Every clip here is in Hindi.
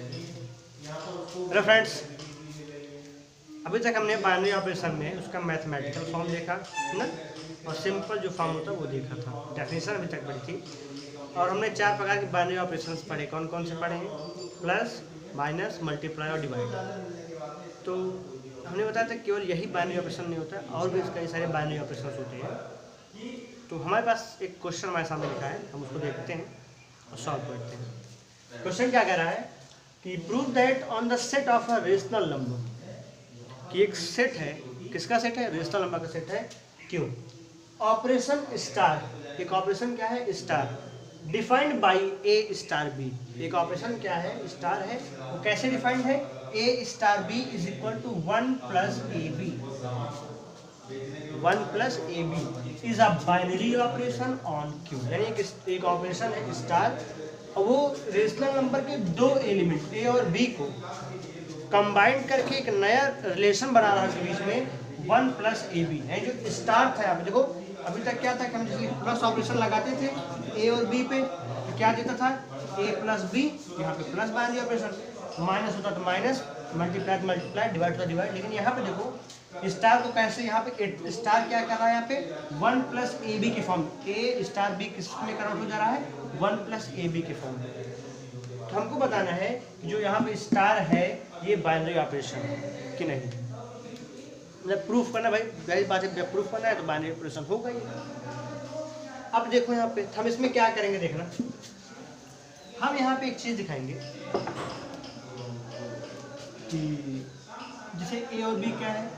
हेलो फ्रेंड्स, अभी तक हमने बाइनरी ऑपरेशन में उसका मैथमेटिकल फॉर्म देखा ना, और सिंपल जो फॉर्म होता है वो देखा था। डेफिनेशन अभी तक पढ़ी थी, और हमने 4 प्रकार के बाइनरी ऑपरेशंस पढ़े। कौन कौन से पढ़े हैं? प्लस, माइनस, मल्टीप्लाई और डिवाइड। तो हमने बताया था केवल यही बाइनरी ऑपरेशन नहीं होता, और भी कई सारे बाइनरी ऑपरेशन होते हैं। तो हमारे पास एक क्वेश्चन हमारे सामने लिखा है, हम उसको देखते हैं और सॉल्व करते हैं। क्वेश्चन क्या कह रहा है कि prove that on the set of a rational number, कि एक सेट है, किसका सेट है? रेशनल नंबर का सेट है। क्यों? ऑपरेशन स्टार, एक ऑपरेशन क्या है? Star, defined by A star B. एक ऑपरेशन क्या है? स्टार है। वो कैसे डिफाइंड है? A star B is equal to 1 plus A B. 1 plus A B is a binary operation on Q. यानी एक ऑपरेशन है स्टार, और वो रेशनल नंबर के 2 एलिमेंट ए और बी को कंबाइंड करके एक नया रिलेशन बना रहा है उसके बीच में 1 प्लस ए बी है। जो स्टार था यहाँ पे देखो, अभी तक क्या था कि हम जैसे प्लस ऑपरेशन लगाते थे ए और बी पे, तो क्या देता था? ए प्लस बी, यहाँ पे प्लस बाइनरी ऑपरेशन, माइनस होता तो माइनस, मल्टीप्लाई तो मल्टीप्लाई, डिवाइड होता डिवाइड। लेकिन यहाँ पे देखो स्टार को कैसे, यहाँ पे स्टार क्या कर रहा है? यहाँ पे 1 प्लस ए बी के फॉर्म, ए स्टार बी किस में कन्वर्ट हो जा रहा है? 1 प्लस ए बी के फॉर्म में। तो हमको बताना है कि जो यहाँ पे स्टार है ये बाइनरी ऑपरेशन है कि नहीं। मतलब प्रूफ करना, भाई बात है, जब प्रूफ करना है तो बाइनरी ऑपरेशन होगा ही। अब देखो यहाँ पे हम इसमें क्या करेंगे, देखना। हम यहाँ पे एक चीज दिखाएंगे कि जैसे ए और बी क्या है?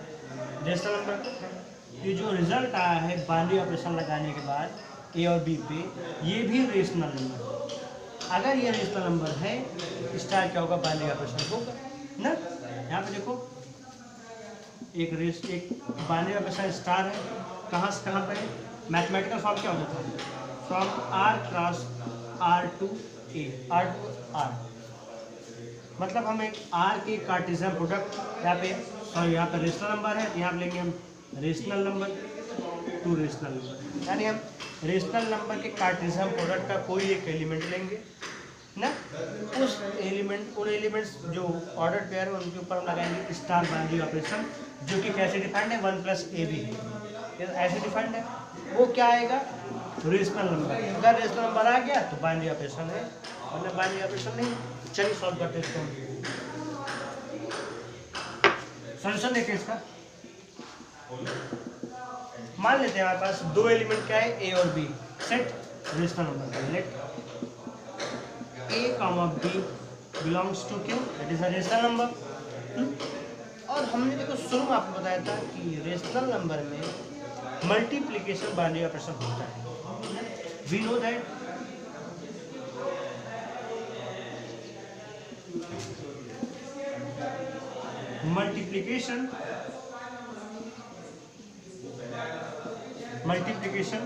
Rational number. ये जो रिजल्ट आया है बाइनरी ऑपरेशन लगाने के बाद ए और बी पे, ये भी रेशनल नंबर। अगर ये रेशनल नंबर है, स्टार क्या होगा? बाइनरी ऑपरेशन होगा ना। यहाँ पे देखो एक बाइनरी ऑपरेशन स्टार है, कहाँ से कहाँ पे है? मैथमेटिकल फॉर्म क्या होता था? From R cross R to A, R to R. मतलब हम एक आर के कार्टेशियन प्रोडक्ट, यहाँ पे सॉरी यहाँ पे रेशनल नंबर है, यहाँ पे लेंगे हम rational number two rational number, यानी हम रेशनल नंबर के कार्टेशियन प्रोडक्ट का कोई एक एलिमेंट लेंगे ना, उस एलिमेंट, उन एलिमेंट्स जो ऑर्डर पेयर है उनके ऊपर हम लगाएंगे स्टार बाइनरी ऑपरेशन, जो कि कैसे डिफाइंड है? 1 प्लस ए बी ऐसे डिफाइंड है। वो क्या आएगा? Rational number. अगर रेशनल नंबर आ गया तो बाइनरी ऑपरेशन है, वरना बाइनरी ऑपरेशन नहीं। चलिए सॉल्व करते हैं इसको। सॉल्यूशन देखिए इसका। मान लेते हैं हमारे पास 2 एलिमेंट क्या है? ए और B, set rational number. Let A, B belongs to Q, that is a rational number. और हमने देखो शुरू में आपको बताया था कि रेशनल नंबर में मल्टीप्लिकेशन बाइनरी ऑपरेशन होता है। We know that multiplication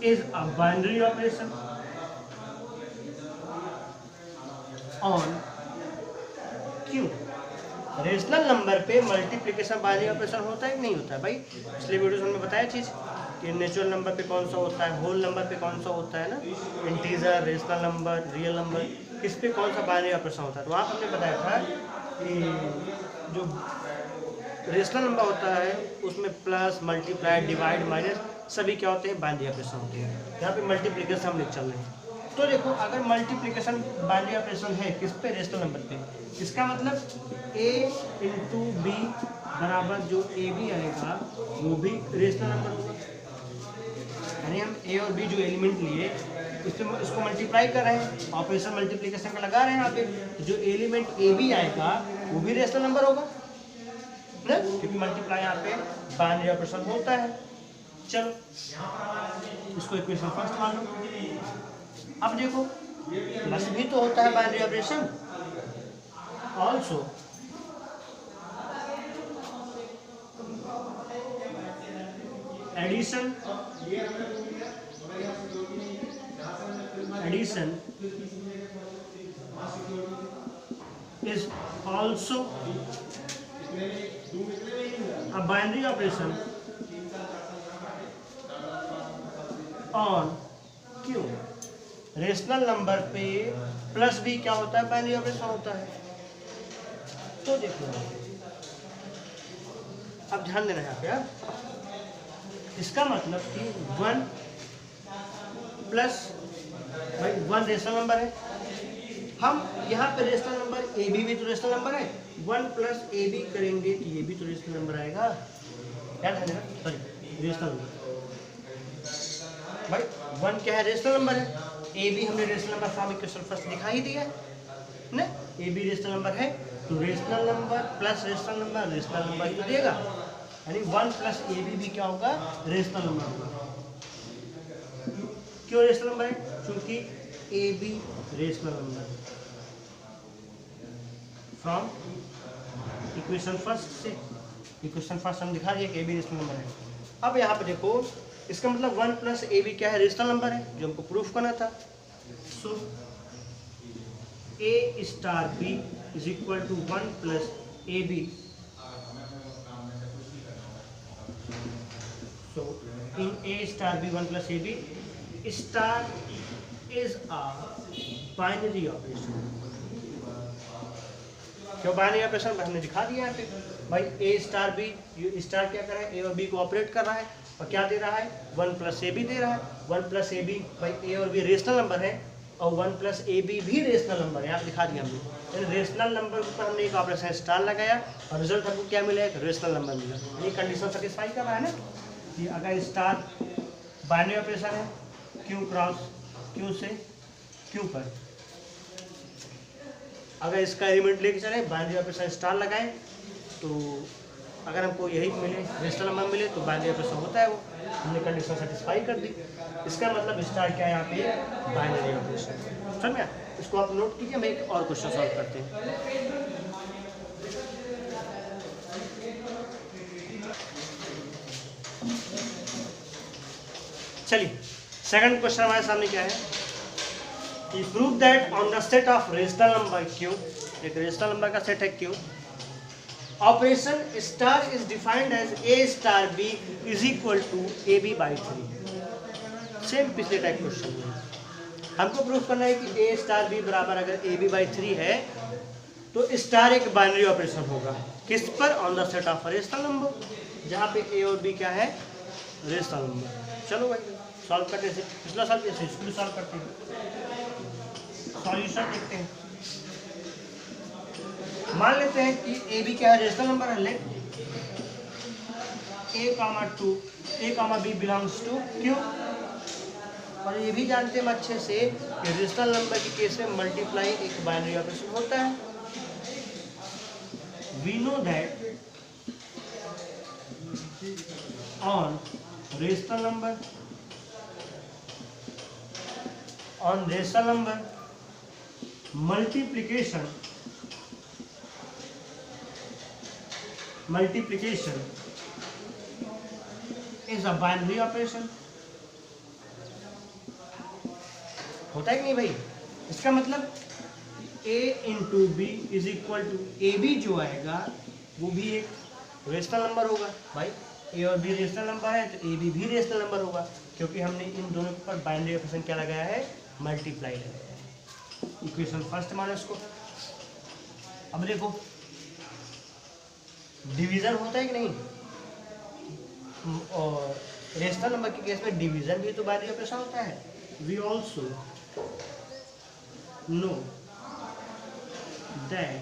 is a binary operation on Q. Rational number पे मल्टीप्लिकेशन बाइनरी ऑपरेशन होता है कि नहीं होता है? भाई पिछले वीडियो में बताया चीज़ कि नेचुरल नंबर पे कौन सा होता है, होल नंबर पे कौन सा होता है ना, integer, rational number, real number, किस पे कौन सा बाइनरी ऑपरेशन होता है। तो वहाँ हमने बताया था कि जो रेशनल नंबर होता है उसमें प्लस, मल्टीप्लाई, डिवाइड, माइनस सभी क्या होते हैं? बाइनरी ऑपरेशन होते हैं। यहाँ पे मल्टीप्लिकेशन हम लिख चल रहे हैं। तो देखो अगर मल्टीप्लिकेशन बाइनरी ऑपरेशन है किस पे? रेशनल नंबर पे। इसका मतलब a इंटू बी बराबर जो ए बी आएगा वो भी रेशनल नंबर होगा। यानी हम ए और बी जो एलिमेंट लिए इसको मल्टीप्लाई कर रहे हैं, ऑपरेशन मल्टीप्लिकेशन का लगा रहे हैं यहाँ पे। जो एलिमेंट ए बी आएगा वो भी रेशनल नंबर होगा ना, क्योंकि मल्टीप्लाई यहाँ पे बाइनरी ऑपरेशन होता है। चलो इसको इक्वेशन फर्स्ट मान लो। अब देखो प्लस भी तो होता है binary operation, also addition is also a binary operation on Q। Rational number पे प्लस बी क्या होता है, बाइनरी ऑपरेशन होता है। तो देखो अब ध्यान देना है यहाँ पे यार, इसका मतलब कि 1 प्लस भाई 1 रेशनल नंबर है, हम यहाँ पे रेशनल नंबर ए बी भी तो रेशनल नंबर है, 1 प्लस ए बी करेंगे तो ये भी तो रेशनल नंबर आएगा, याद है ना, सॉरी रेशनल नंबर भाई 1 क्या है, रेशनल नंबर है, ए बी हमने rational number form equation first दिखा ही दिया है ना, ए बी रेशनल नंबर है तो rational number plus rational number ही तो देगा, यानी 1 प्लस ए बी भी क्या होगा, रेशनल नंबर होगा। क्यों रेशनल नंबर है, क्योंकि ए बी रेशनल नंबर है, फ्रॉम इक्वेशन फर्स्ट से, इक्वेशन फर्स्ट हम दिखा दिया कि ए बी रेशनल नंबर है। अब यहाँ पे देखो इसका मतलब 1 प्लस ए बी क्या है, रेशनल नंबर है, जो हमको प्रूफ करना था। So A star B is equal to 1 plus A B. So in A star B 1 plus A B star is a binary operation. क्यों बाइनरी ऑपरेशन, हमने दिखा दिया यहाँ पे भाई, ए स्टार बी, स्टार क्या कर रहा है, ए और बी को ऑपरेट कर रहा है और क्या दे रहा है, 1 प्लस ए बी दे रहा है। 1 प्लस ए बी भाई ए और बी रेशनल नंबर है और 1 प्लस ए बी भी रेशनल नंबर है, आप दिखा दिया हमने। रेशनल नंबर के ऊपर हमने एक ऑपरेशन स्टार लगाया और रिजल्ट हमको क्या मिला, एक रेशनल नंबर मिला, ये कंडीशन सेटिस्फाई कर रहा है ना कि अगर स्टार बाइनरी ऑपरेशन है क्यू क्रॉस क्यू से क्यू पर, अगर इसका एलिमेंट लेके चले बाइनरी ऑपरेशन स्टार लगाएं तो अगर हमको यही मिले, रेशनल नंबर मिले तो बाइनरी ऑपरेशन होता है, वो हमने कंडीशन सेटिस्फाई कर दी। इसका मतलब स्टार क्या है यहाँ पे, बाइनरी ऑपरेशन। समझ में, इसको आप नोट कीजिए, हम एक और क्वेश्चन सॉल्व करते हैं। चलिए सेकंड क्वेश्चन हमारे सामने क्या है कि prove that on the set of rational number Q, एक रेशनल नंबर का सेट है Q, operation star is defined as A star B is equal to A B by 3। Same पिछले टाइप क्वेश्चन में हमको प्रूफ करना है कि ए स्टार बी बराबर अगर ए बी बाई 3 है तो स्टार एक बाइनरी ऑपरेशन होगा, किस पर, on the set of rational number, जहाँ पे ए और बी क्या है, रेशनल नंबर। चलो भाई सॉल्व करते हैं, पिछला सॉल्व कैसे, इसको सॉल्व करते हैं, सॉल्यूशन देखते हैं। मान लेते हैं कि ए बी क्या है, रेशनल नंबर है, let A comma 2 A comma B belongs to Q, और ये भी जानते हैं अच्छे से कि रेशनल नंबर के केस में मल्टीप्लाई एक बाइनरी ऑपरेशन होता है। We know that on rational number, on rational number multiplication is a binary operation, होता है कि नहीं भाई। इसका मतलब a into B is equal to A B जो आएगा वो भी एक रेशनल नंबर होगा भाई, ए और बी रेशनल नंबर है तो ए बी भी रेशनल नंबर होगा, क्योंकि हमने इन दोनों के ऊपर बाइनरी ऑपरेशन क्या लगाया है, मल्टीप्लाई लगाया है। इक्वेशन फर्स्ट माने उसको। अब देखो डिवीजन होता है कि नहीं, और रेशनल नंबर के केस में डिवीजन भी तो बाइनरी ऑपरेशन होता है। We also know that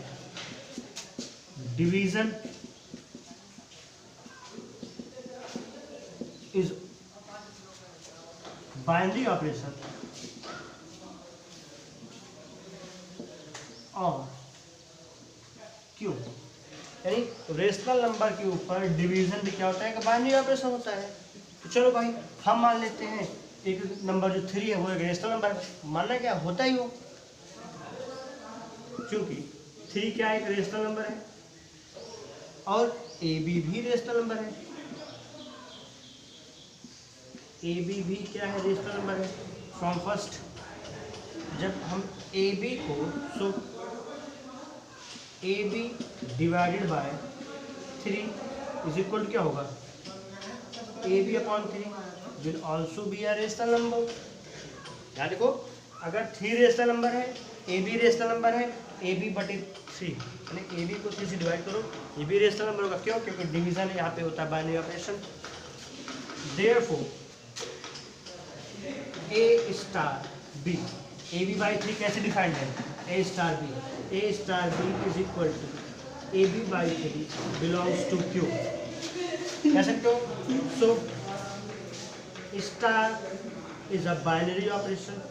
division is binary operation और क्यों, यानी रेशनल नंबर के ऊपर डिवीजन भी क्या होता है कि बाइनरी ऑपरेशन होता है। तो चलो भाई हम मान लेते हैं एक नंबर जो 3 है वो एक रेशनल नंबर है, मानना क्या होता ही हो, क्योंकि 3 क्या एक रेशनल नंबर है और ए बी भी रेशनल नंबर है, ए बी भी क्या है, रेशनल नंबर है। फ्रॉम फर्स्ट जब हम ए बी को, so A B divided by 3 is equal to क्या होगा, A B upon 3 will also be a rational number. यहाँ देखो अगर 3 रेशनल नंबर है ए बी रेशनल नंबर है, ए बी बटे 3, यानी ए बी को 3 से डिवाइड करो, ये भी रेशनल नंबर होगा। क्यों? क्योंकि डिवीजन यहाँ पे होता है binary operation. Therefore A star B, A B by 3 कैसे डिफाइंड है? A star B is equal to A B by 3 belongs to Q, कह सकते हो। So star is a binary operation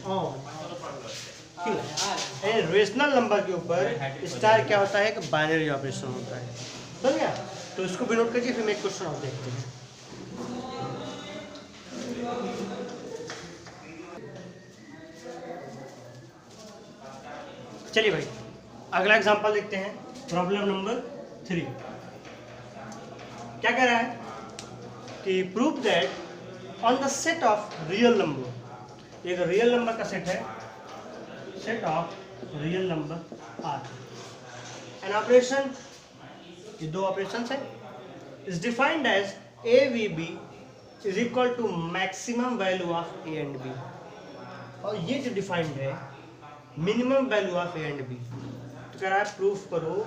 on Q. Rational number के ऊपर स्टार क्या होता है? कि बाइनरी ऑपरेशन होता है। समझ गया? तो इसको भी नोट करिए, फिर मैं एक क्वेश्चन और देखते हैं। चलिए भाई अगला एग्जांपल देखते हैं, प्रॉब्लम नंबर 3। क्या कह रहा है कि prove that on the set of real number, एक रियल नंबर का सेट है, set of real number R, an operation, ये दो ऑपरेशंस है, is defined as A V B is equal to maximum value of A and B. और ये जो डिफाइंड है minimum value of A and B, तो कह रहा है प्रूफ करो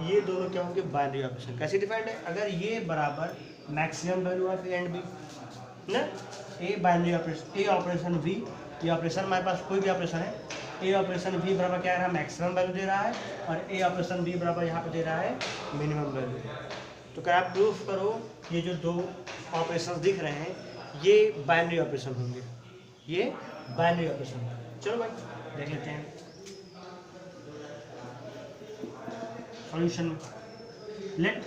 ये दोनों क्या होंगे? Binary operation. कैसे डिफाइंड है? अगर ये बराबर maximum value of A and B ना, A binary operation, A operation B, ये ऑपरेशन हमारे पास कोई भी ऑपरेशन है, ए ऑपरेशन बी बराबर क्या है? मैक्सिमम वैल्यू दे रहा है, और ए ऑपरेशन बी बराबर यहाँ पे दे रहा है मिनिमम वैल्यू। तो कह रहा है प्रूफ करो ये जो दो ऑपरेशन दिख रहे हैं ये बाइनरी ऑपरेशन होंगे, ये बाइनरी ऑपरेशन। चलो भाई देख लेते हैं सॉल्यूशन में। Let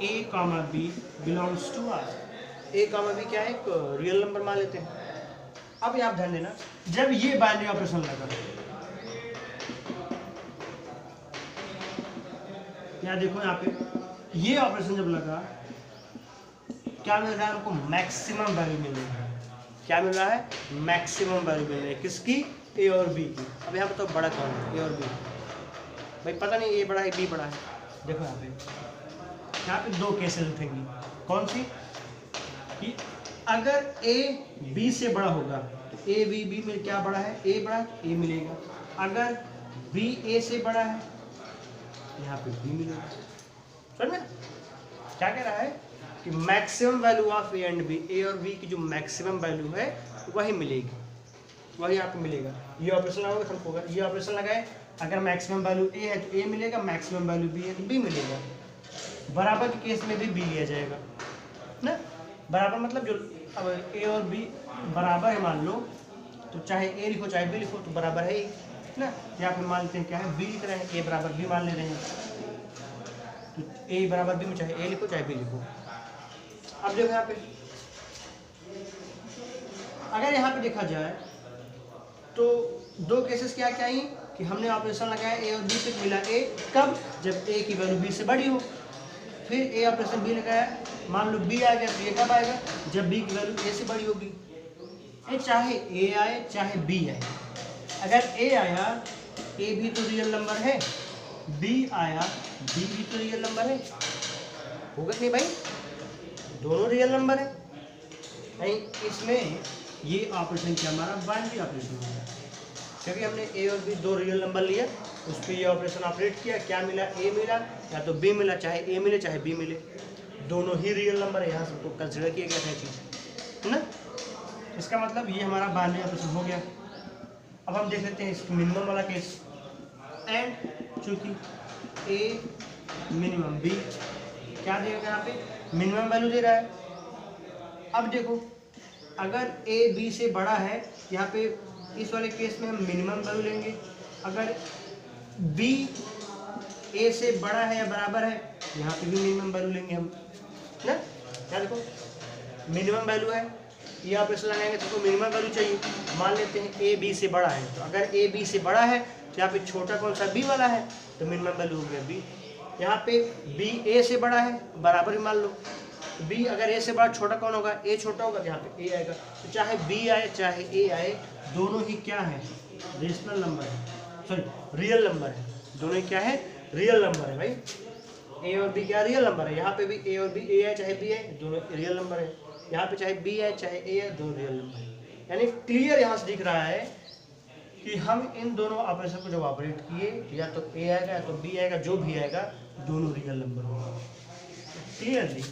A comma B belongs to R, A comma B क्या है? एक रियल नंबर मान लेते हैं। अब आप ध्यान देना, जब ये बाइनरी ऑपरेशन लगा, यहाँ देखो यहाँ पे ये ऑपरेशन जब लगा, क्या मिल रहा है हमको? मैक्सिमम वैल्यू मिल रही है। क्या मिल रहा है? मैक्सिमम वैल्यू मिल रही है। किसकी? ए और बी की। अब यहाँ पे तो बड़ा कौन है? ए और बी। भाई पता नहीं ए बड़ा है बी बड़ा है। देखो यहाँ पे दो केसेस उठेंगी। कौन सी? कि अगर ए बी से बड़ा होगा तो ए बी में क्या बड़ा है? ए बड़ा, ए मिलेगा। अगर बी ए से बड़ा है यहाँ पे बी मिलेगा। समझ में? क्या कह रहा है कि maximum value of A and B, A और बी की जो मैक्सिमम वैल्यू है वही मिलेगी, वही यहाँ पे मिलेगा। ये ऑपरेशन लगाओगे हमको, अगर ये ऑपरेशन लगाए, अगर मैक्सिमम वैल्यू ए है तो ए मिलेगा, मैक्सिमम वैल्यू बी है तो बी मिलेगा। बराबर के केस में भी बी लिया जाएगा ना। बराबर मतलब जो अब ए और बी बराबर है मान लो, तो चाहे ए लिखो चाहे बी लिखो तो बराबर है ही ना। यहाँ पे मान लेते हैं क्या है? बी लिख रहे हैं, ए बराबर बी मान ले रहे हैं, तो ए बराबर बी में चाहे ए लिखो चाहे बी लिखो। अब देखो यहाँ पे, अगर यहाँ पे देखा जाए तो दो केसेस क्या क्या आई कि हमने ऑपरेशन लगाया ए और बी पे मिला ए, कब? जब ए की वैल्यू बी से बड़ी हो। फिर ए ऑपरेशन बी लगाया, मान लो बी आ गया, तो ये कब आएगा? जब बी की वैल्यू ए से बड़ी होगी। चाहे ए आए चाहे बी आए, अगर ए आया ए भी तो रियल नंबर है, बी आया बी भी तो रियल नंबर है, होगा नहीं भाई? दोनों रियल नंबर है नहीं। इसमें ये ऑपरेशन क्या हमारा? बाइनरी ऑपरेशन होगा, क्योंकि हमने ए और बी दो रियल नंबर लिया, उस पर ये ऑपरेशन ऑपरेट किया, क्या मिला? ए मिला या तो बी मिला, चाहे ए मिले चाहे बी मिले, दोनों ही रियल नंबर है। यहाँ सबको कंसिडर किया गया था चीज़ है ना। इसका मतलब ये हमारा बाइनरी ऑपरेशन हो गया। अब हम देख लेते हैं इस मिनिमम वाला केस। एंड चूंकि ए मिनिमम बी क्या देगा? यहाँ पे मिनिमम वैल्यू दे रहा है। अब देखो अगर ए बी से बड़ा है, यहाँ पे इस वाले केस में हम मिनिमम वैल्यू लेंगे। अगर बी ए से बड़ा है या बराबर है, यहाँ पे भी मिनिमम वैल्यू लेंगे हम ना। क्या देखो मिनिमम वैल्यू है, ये ऑपरेशन लगाएंगे तो मिनिमम वैल्यू चाहिए। मान लेते हैं ए बी से बड़ा है, तो अगर ए बी से बड़ा है तो यहाँ पे छोटा कौन सा? बी वाला है, तो मिनिमम वैल्यू हो गया बी। यहाँ पे बी ए से बड़ा है, बराबर ही मान लो। बी अगर ए से बड़ा, छोटा कौन होगा? ए छोटा होगा, यहाँ पे ए आएगा। तो चाहे बी आए चाहे ए आए, दोनों ही क्या है? रेशनल नंबर है, सॉरी रियल नंबर है। दोनों ही क्या है? रियल नंबर है भाई। ए और बी क्या रियल नंबर है? यहाँ पे भी ए और बी, ए है चाहे बी है, दोनों रियल नंबर है। यहाँ पे चाहे बी है चाहे ए है, दोनों रियल नंबर है। यानी क्लियर यहाँ से दिख रहा है कि हम इन दोनों ऑपरेशन को जब ऑपरेट किए, या तो ए आएगा या तो बी आएगा, जो भी आएगा दोनों रियल नंबर होगा। क्लियरली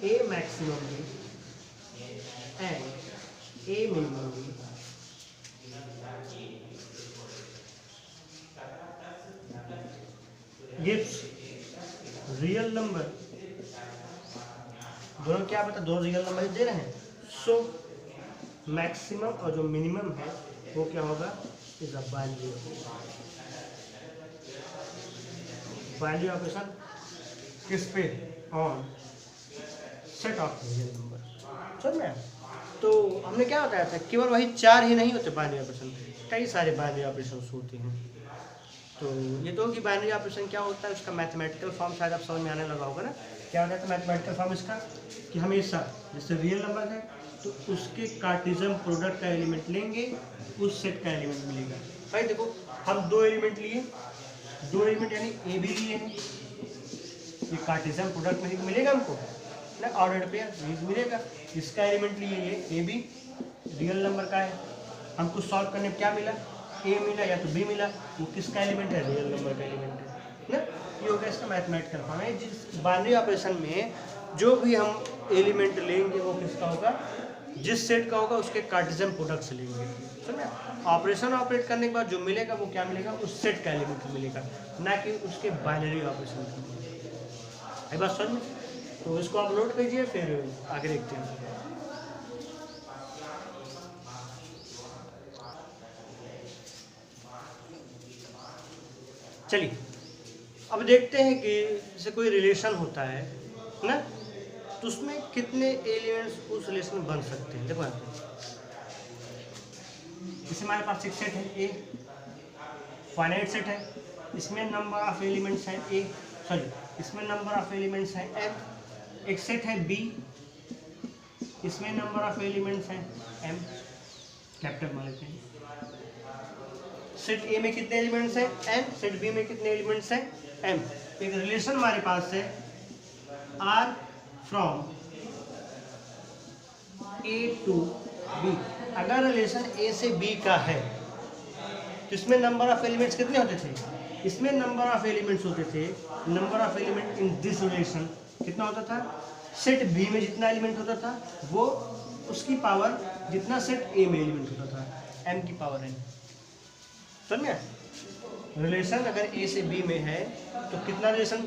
ए मैक्सिमम भी एंड ए मिनिमम भी गिव्स रियल नंबर, दोनों क्या बता, दो रियल नंबर दे रहे हैं। सो मैक्सिमम और जो मिनिमम है वो क्या होगा, इज अ बाइनरी ऑपरेशन। किस पे, on set of real number. समझ में? तो हमने क्या बताया था, केवल वही 4 ही नहीं होते बाइनरी ऑपरेशन, कई सारे बाइनरी ऑपरेशन होते हैं। तो ये तो कि बाइनरी ऑपरेशन क्या होता है, उसका मैथमेटिकल फॉर्म शायद आप समझ में आने लगा होगा ना। क्या होता है मैथमेटिकल फॉर्म इसका, कि हमेशा जैसे रियल नंबर है तो उसके कार्टेशियन प्रोडक्ट का एलिमेंट लेंगे, उस सेट का एलिमेंट मिलेगा। भाई देखो हम 2 एलिमेंट लिए, 2 एलिमेंट यानी ए भी लिए हैं, ये कार्टेशियन प्रोडक्ट में मिलेगा हमको ना, ऑर्डर्ड पेयर मिलेगा। इसका एलिमेंट लिए ये ए बी रियल नंबर का है, हमको सॉल्व करने में क्या मिला, ए मिला या तो बी मिला, वो किसका एलिमेंट है, रियल नंबर का एलिमेंट है ना। ये हो गया इसका मैथमेटिकल फॉर्म है। जिस बाइनरी ऑपरेशन में जो भी हम एलिमेंट लेंगे वो किसका होगा, जिस सेट का होगा उसके कार्टेशियन प्रोडक्ट से लेंगे। समझे? ऑपरेशन ऑपरेट करने के बाद जो मिलेगा वो क्या मिलेगा, उस सेट का एलिमेंट मिलेगा, ना कि उसके बाइनरी ऑपरेशन का। बात समझ में? तो इसको आप लोड कीजिए, फिर आगे देखते हैं। चलिए अब देखते हैं कि जैसे कोई रिलेशन होता है ना, तो उसमें कितने एलिमेंट्स उस रिलेशन में बन सकते हैं। देखो जैसे हमारे पास एक सेट है ए, फाइनाइट सेट है, इसमें नंबर ऑफ एलिमेंट्स हैं ए, सॉरी इसमें नंबर ऑफ एलिमेंट्स हैं एम। एक सेट है बी, इसमें नंबर ऑफ एलिमेंट्स हैं एम, कैपिटल मान लेते हैं। सेट ए में कितने एलिमेंट्स हैं एन, सेट बी में कितने एलिमेंट्स हैं एम। एक रिलेशन हमारे पास है R from A to B. अगर रिलेशन ए से बी का है तो इसमें नंबर ऑफ एलिमेंट्स कितने होते थे, इसमें नंबर ऑफ एलिमेंट्स होते थे, number of element in this relation कितना होता था, सेट बी में जितना एलिमेंट होता था वो उसकी पावर जितना सेट ए में एलिमेंट होता था, एम की पावर एन। समझे? रिलेशन अगर ए से बी में है तो कितना रिलेशन,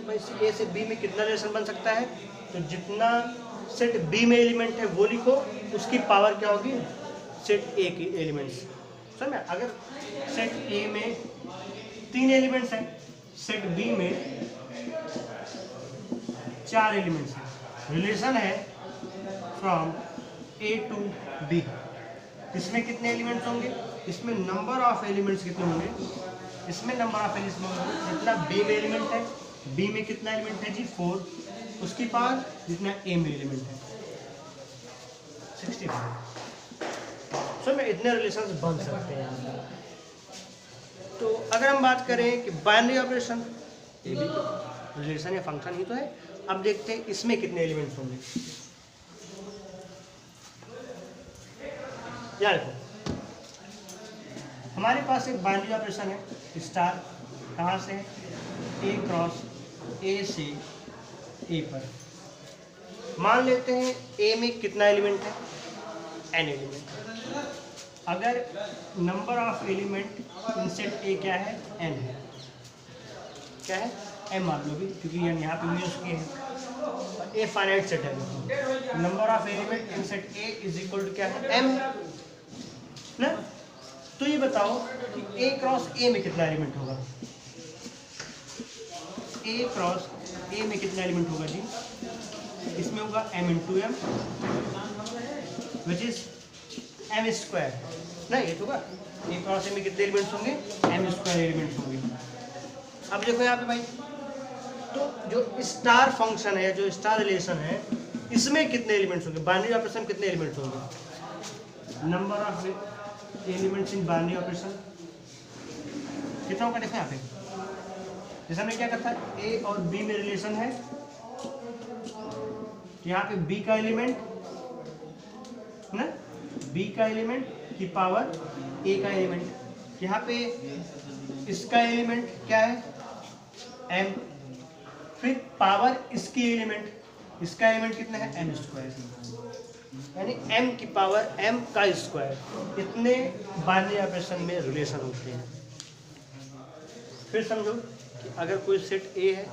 ए से बी में कितना रिलेशन बन सकता है, तो जितना सेट बी में एलिमेंट है वो लिखो, उसकी पावर क्या होगी सेट ए की एलिमेंट्स। समझे? अगर सेट ए में 3 एलिमेंट्स हैं, सेट बी में 4 एलिमेंट्स हैं, रिलेशन है फ्रॉम ए टू बी। इसमें कितने एलिमेंट्स होंगे, इसमें नंबर ऑफ एलिमेंट्स कितने होंगे, इसमें नंबर ऑफ एलिमेंट्स होंगे जितना बी में एलिमेंट है, बी में कितना एलिमेंट है जी 4, उसकी पावर जितना ए में एलिमेंट है 65। सो में इतने रिलेशंस बन सकते हैं। तो अगर हम बात करें कि बाइनरी ऑपरेशन, ये भी रिलेशन या फंक्शन ही तो है। अब देखते हैं इसमें कितने एलिमेंट्स होंगे। यार देखो हमारे पास एक बाइनरी ऑपरेशन है स्टार, कहाँ से, ए क्रॉस ए से ए पर। मान लेते हैं ए में कितना एलिमेंट है, एन एलिमेंट। अगर number of element in set ए क्या है, एन है, क्या है एम मान लो भी, क्योंकि यहाँ पे यूज किए हैं। ए फाइनाइट सेट है, number of element in set A is equal to क्या है, एम ना। तो ये बताओ कि ए क्रॉस ए में कितना एलिमेंट होगा, ए क्रॉस ए में कितना एलिमेंट होगा जी, इसमें होगा m into M which is M square ना, ये तो होगा ए क्रॉस ए में कितने एलिमेंट्स होंगे, एम स्क्वायर एलिमेंट्स होंगे। अब देखो यहाँ पे भाई, तो जो स्टार फंक्शन है, जो स्टार रिलेशन है, इसमें कितने एलिमेंट्स होंगे, बाइनरी ऑपरेशन में कितने एलिमेंट्स होंगे, number of elements in binary operation कितना होगा, देखो यहाँ पे जैसे हमने क्या करता है, ए और बी में रिलेशन है, यहाँ पे बी का एलिमेंट ना, बी का एलिमेंट की पावर ए का एलिमेंट, यहाँ पे इसका एलिमेंट क्या है एम, फिर पावर इसकी एलिमेंट, इसका एलिमेंट कितना है एम स्क्वायर, यानी m की पावर m का स्क्वायर। इतने बाइनरी ऑपरेशन में रिलेशन होते हैं। फिर समझो कि अगर कोई सेट A है,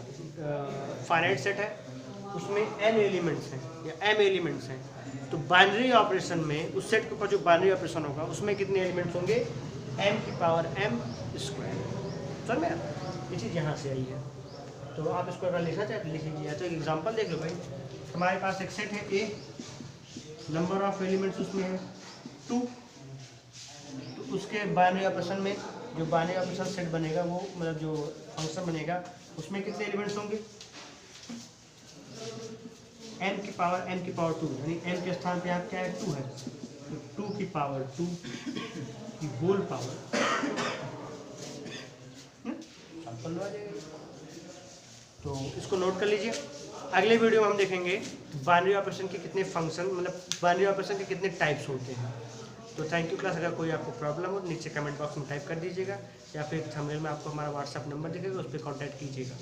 फाइनाइट सेट है, उसमें n एलिमेंट्स हैं या m एलिमेंट्स हैं, तो बाइनरी ऑपरेशन में उस सेट के ऊपर जो बाइनरी ऑपरेशन होगा उसमें कितने एलिमेंट्स होंगे, m की पावर m स्क्वायर। समझ में ये चीज़ यहाँ से आई है। तो आप इसको अगर लिखना चाहते लिख लीजिए। तो एक एग्जांपल देख लो भाई, हमारे पास एक सेट है A, नंबर ऑफ एलिमेंट्स उसमें है 2, तो उसके बाइनरी ऑपरेशन में जो बाइनरी ऑपरेशन सेट बनेगा वो मतलब जो फंक्शन बनेगा उसमें कितने एलिमेंट्स होंगे, m की पावर 2, यानी m के स्थान पे यहाँ क्या है 2 है, तो 2 की पावर 2 की होल पावर सैंपल आ जाएगा। तो इसको नोट कर लीजिए। अगले वीडियो में हम देखेंगे बाइनरी ऑपरेशन के कितने फंक्शन, मतलब बाइनरी ऑपरेशन के कितने टाइप्स होते हैं। तो थैंक यू क्लास। अगर कोई आपको प्रॉब्लम हो नीचे कमेंट बॉक्स में टाइप कर दीजिएगा, या फिर थंबनेल में आपको हमारा व्हाट्सएप नंबर दिखेगा, उस पर कॉन्टैक्ट कीजिएगा।